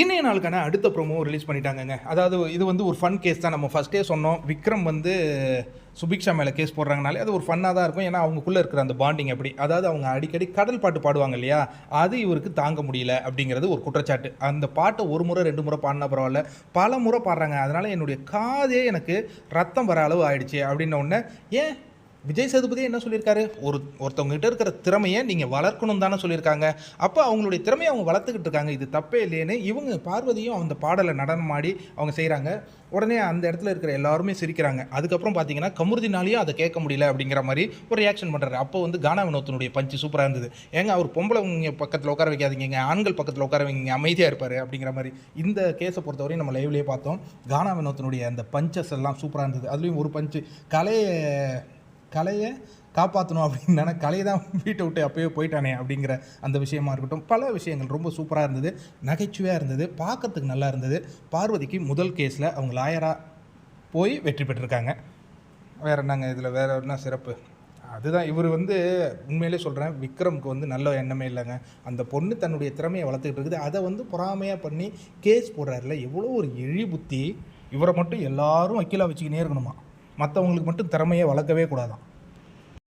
இன்றைய நாளுக்கான அடுத்த ப்ரோமோ ரிலீஸ் பண்ணிட்டாங்கங்க. அதாவது இது வந்து ஒரு ஃபன் கேஸ் தான். நம்ம ஃபஸ்ட்டே சொன்னோம், விக்ரம் வந்து சுபிக்ஷா மேலே கேஸ் போடுறாங்கனாலே அது ஒரு ஃபன்னாக தான் இருக்கும். ஏன்னா அவங்களுக்குள்ளே இருக்கிற அந்த பாண்டிங் அப்படி. அதாவது அவங்க அடிக்கடி கடல் பாட்டு பாடுவாங்க இல்லையா, அது இவருக்கு தாங்க முடியல அப்படிங்கிறது ஒரு குற்றச்சாட்டு. அந்த பாட்டை ஒரு முறை 2 முறை பாடினா பரவாயில்ல, பல முறை பாடுறாங்க. அதனால் என்னுடைய காதே எனக்கு ரத்தம் வர அளவு ஆயிடுச்சு அப்படின்ன உடனே, ஏன் விஜய் சேதுபதி என்ன சொல்லியிருக்காரு, ஒருத்தவங்ககிட்ட இருக்கிற திறமையை நீங்கள் வளர்க்கணும் தானே சொல்லியிருக்காங்க. அப்போ அவங்களுடைய திறமையை அவங்க வளர்த்துக்கிட்டு இருக்காங்க, இது தப்பே இல்லையேன்னு இவங்க பார்வதியும் அந்த பாடலை நடனம் ஆடி அவங்க செய்கிறாங்க. உடனே அந்த இடத்துல இருக்கிற எல்லாருமே சிரிக்கிறாங்க. அதுக்கப்புறம் பார்த்தீங்கன்னா கமருதீனாலேயும் அதை கேட்க முடியல அப்படிங்கிற மாதிரி ஒரு ரியாக்ஷன் பண்ணுறாரு. அப்போ வந்து கானா வினோத்தினுடைய பஞ்சு சூப்பராக இருந்தது. ஏங்க அவர் பொம்பளைங்க பக்கத்தில் உட்கார வைக்காதீங்க, ஆண்கள் பக்கத்தில் உட்கார வைங்க, அமைதியாக இருப்பார் அப்படிங்கிற மாதிரி. இந்த கேஸை பொறுத்தவரையும் நம்ம லைவ்லேயே பார்த்தோம். கானா வினோத்தினுடைய அந்த பஞ்சஸ் எல்லாம் சூப்பராக இருந்தது. அதுலேயும் ஒரு பஞ்சு கலையை காப்பாற்றணும் அப்படின்னா கலையை தான் வீட்டை விட்டு அப்போயே போயிட்டானே அப்படிங்கிற அந்த விஷயமா இருக்கட்டும், பல விஷயங்கள் ரொம்ப சூப்பராக இருந்தது, நகைச்சுவையாக இருந்தது, பார்க்கறதுக்கு நல்லா இருந்தது. பார்வதிக்கு முதல் கேஸில் அவங்க லாயராக போய் வெற்றி பெற்றிருக்காங்க. வேறு என்னங்க இதில் வேறு என்ன சிறப்பு? அதுதான் இவர் வந்து உண்மையிலே சொல்கிறேன், விக்ரமுக்கு வந்து நல்ல எண்ணமே இல்லைங்க. அந்த பொண்ணு தன்னுடைய திறமையை வளர்த்துக்கிட்டு இருக்குது, அதை வந்து பொறாமையாக பண்ணி கேஸ் போடுறாருல, எவ்வளோ ஒரு எழி புத்தி. இவரை மட்டும் எல்லாரும் வக்கீலாக வச்சுக்கினே இருக்கணுமா, மற்றவங்களுக்கு மட்டும் திறமையை வளர்க்கவே கூடாதான்.